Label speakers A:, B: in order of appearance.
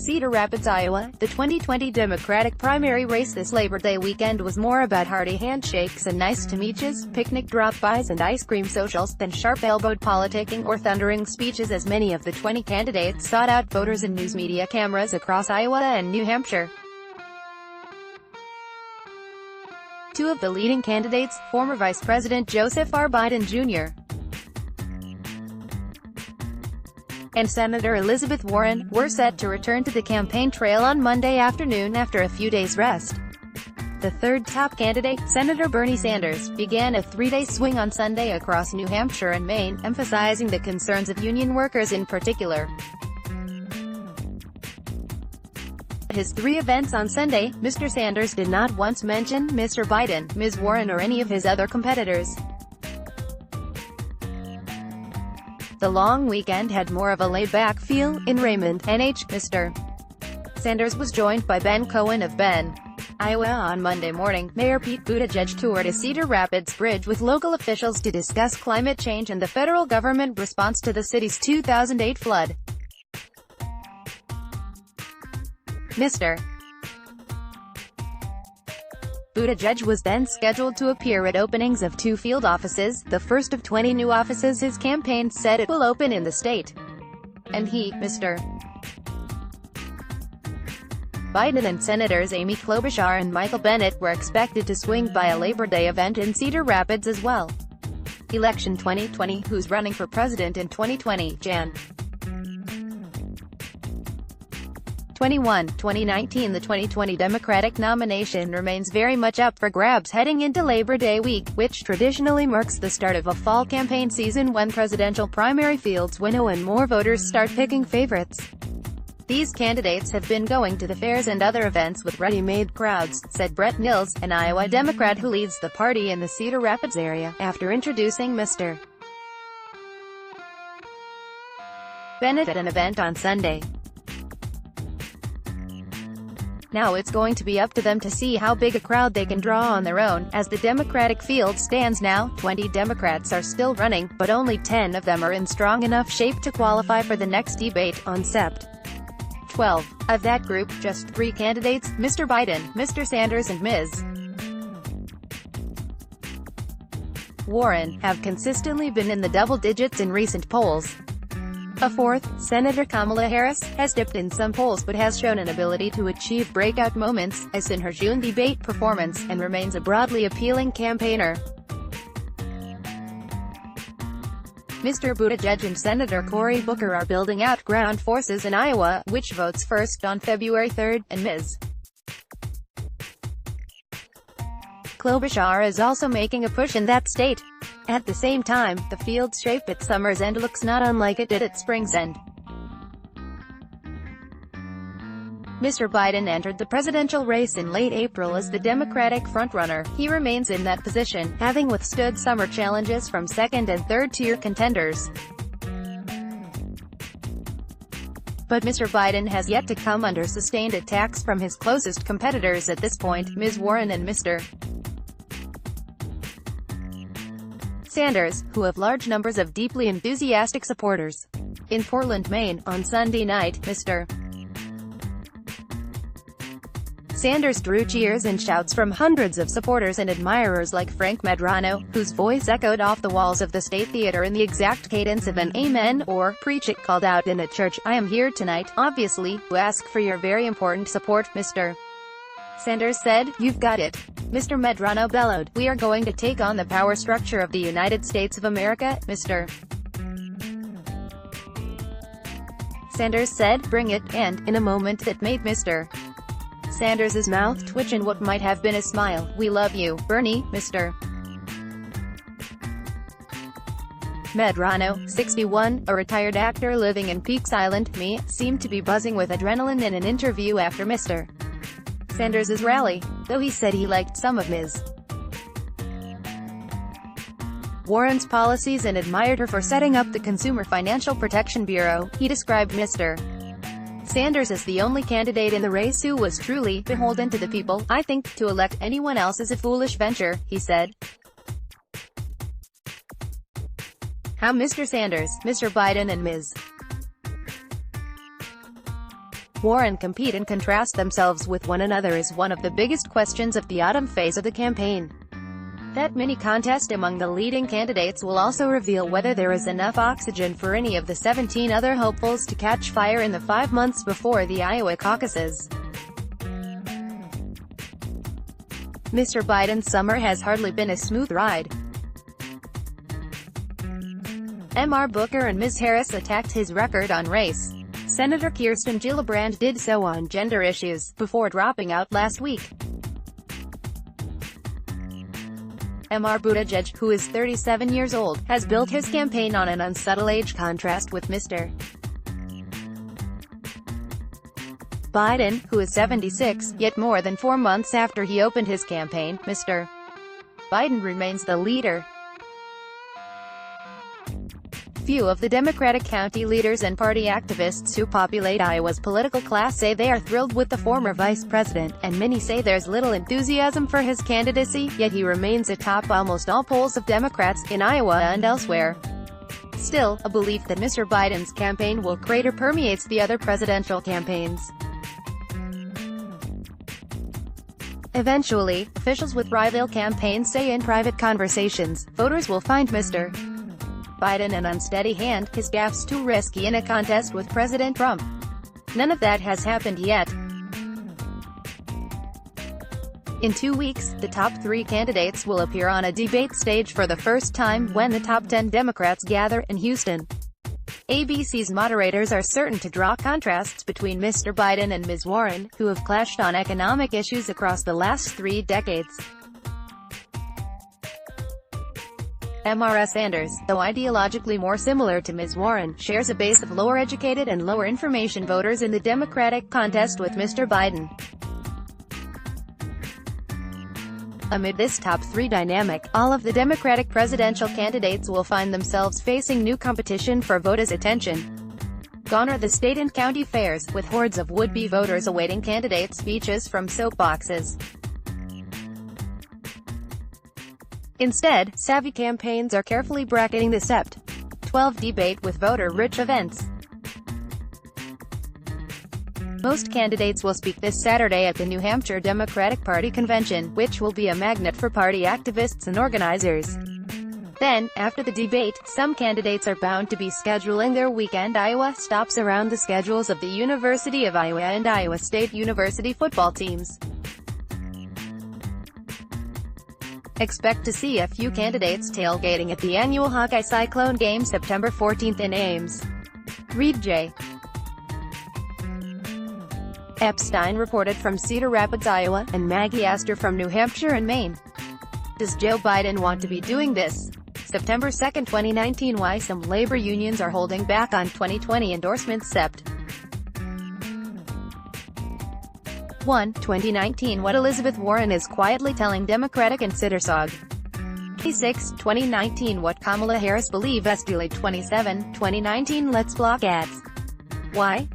A: Cedar Rapids, Iowa. The 2020 Democratic primary race this Labor Day weekend was more about hearty handshakes and nice-to-meetyous, picnic drop-bys and ice cream socials, than sharp-elbowed politicking or thundering speeches, as many of the 20 candidates sought out voters and news media cameras across Iowa and New Hampshire. Two of the leading candidates, former Vice President Joseph R. Biden Jr. and Senator Elizabeth Warren, were set to return to the campaign trail on Monday afternoon after a few days' rest. The third top candidate, Senator Bernie Sanders, began a three-day swing on Sunday across New Hampshire and Maine, emphasizing the concerns of union workers in particular. At his three events on Sunday, Mr. Sanders did not once mention Mr. Biden, Ms. Warren or any of his other competitors. The long weekend had more of a laid-back feel. In Raymond, NH, Mr. Sanders was joined by Ben Cohen of Bend, Iowa. On Monday morning, Mayor Pete Buttigieg toured a Cedar Rapids bridge with local officials to discuss climate change and the federal government response to the city's 2008 flood. Mr. Buttigieg was then scheduled to appear at openings of two field offices, the first of 20 new offices his campaign said it will open in the state. And he, Mr. Biden and Senators Amy Klobuchar and Michael Bennet were expected to swing by a Labor Day event in Cedar Rapids as well. Election 2020, who's running for president in 2020, Jan. 2019. The 2020 Democratic nomination remains very much up for grabs heading into Labor Day week, which traditionally marks the start of a fall campaign season when presidential primary fields winnow and more voters start picking favorites. These candidates have been going to the fairs and other events with ready-made crowds, said Brett Mills, an Iowa Democrat who leads the party in the Cedar Rapids area, after introducing Mr. Bennet at an event on Sunday. Now it's going to be up to them to see how big a crowd they can draw on their own. As the Democratic field stands now, 20 Democrats are still running, but only 10 of them are in strong enough shape to qualify for the next debate, on Sept. 12. Of that group, just 3 candidates, Mr. Biden, Mr. Sanders and Ms. Warren, have consistently been in the double digits in recent polls. A fourth, Senator Kamala Harris, has dipped in some polls but has shown an ability to achieve breakout moments, as in her June debate performance, and remains a broadly appealing campaigner. Mr. Buttigieg and Senator Cory Booker are building out ground forces in Iowa, which votes first on February 3, and Ms. Klobuchar is also making a push in that state. At the same time, the field's shape at summer's end looks not unlike it did at spring's end. Mr. Biden entered the presidential race in late April as the Democratic frontrunner. He remains in that position, having withstood summer challenges from second- and third-tier contenders. But Mr. Biden has yet to come under sustained attacks from his closest competitors at this point, Ms. Warren and Mr. Sanders, who have large numbers of deeply enthusiastic supporters. In Portland, Maine, on Sunday night, Mr. Sanders drew cheers and shouts from hundreds of supporters and admirers like Frank Medrano, whose voice echoed off the walls of the State Theater in the exact cadence of an "Amen" or "Preach it" called out in a church. "I am here tonight, obviously, to ask for your very important support," Mr. Sanders said. "You've got it." Mr. Medrano bellowed. "We are going to take on the power structure of the United States of America," Mr. Sanders said. "Bring it," and, in a moment that made Mr. Sanders' mouth twitch in what might have been a smile, "We love you, Bernie," Mr. Medrano, 61, a retired actor living in Peaks Island, ME, seemed to be buzzing with adrenaline in an interview after Mr. Sanders' rally, though he said he liked some of Ms. Warren's policies and admired her for setting up the Consumer Financial Protection Bureau. He described Mr. Sanders as the only candidate in the race who was truly beholden to the people. "I think to elect anyone else is a foolish venture," he said. How Mr. Sanders, Mr. Biden and Ms. Warren compete and contrast themselves with one another is one of the biggest questions of the autumn phase of the campaign. That mini-contest among the leading candidates will also reveal whether there is enough oxygen for any of the 17 other hopefuls to catch fire in the 5 months before the Iowa caucuses. Mr. Biden's summer has hardly been a smooth ride. Mr. Booker and Ms. Harris attacked his record on race. Senator Kirsten Gillibrand did so on gender issues, before dropping out last week. Mr. Buttigieg, who is 37 years old, has built his campaign on an unsubtle age contrast with Mr. Biden, who is 76, yet more than 4 months after he opened his campaign, Mr. Biden remains the leader. Few of the Democratic county leaders and party activists who populate Iowa's political class say they are thrilled with the former vice president, and many say there's little enthusiasm for his candidacy, yet he remains atop almost all polls of Democrats, in Iowa and elsewhere. Still, a belief that Mr. Biden's campaign will crater permeates the other presidential campaigns. Eventually, officials with rival campaigns say in private conversations, voters will find Mr. Biden an unsteady hand, his gaffes too risky in a contest with President Trump. None of that has happened yet. In 2 weeks, the top 3 candidates will appear on a debate stage for the first time when the top 10 Democrats gather in Houston. ABC's moderators are certain to draw contrasts between Mr. Biden and Ms. Warren, who have clashed on economic issues across the last 3 decades. Mr. Sanders, though ideologically more similar to Ms. Warren, shares a base of lower-educated and lower-information voters in the Democratic contest with Mr. Biden. Amid this top 3 dynamic, all of the Democratic presidential candidates will find themselves facing new competition for voters' attention. Gone are the state and county fairs, with hordes of would-be voters awaiting candidate speeches from soapboxes. Instead, savvy campaigns are carefully bracketing the Sept. 12 debate with voter-rich events. Most candidates will speak this Saturday at the New Hampshire Democratic Party convention, which will be a magnet for party activists and organizers. Then, after the debate, some candidates are bound to be scheduling their weekend Iowa stops around the schedules of the University of Iowa and Iowa State University football teams. Expect to see a few candidates tailgating at the annual Hawkeye Cyclone game September 14th in Ames. Reed J. Epstein reported from Cedar Rapids, Iowa, and Maggie Astor from New Hampshire and Maine. Does Joe Biden want to be doing this? September 2, 2019. Why some labor unions are holding back on 2020 endorsements. Sept. 1. 2019. What Elizabeth Warren is quietly telling Democratic insidersog. 6. 2019. What Kamala Harris believes. Delayed 27. 2019. Let's block ads. Why?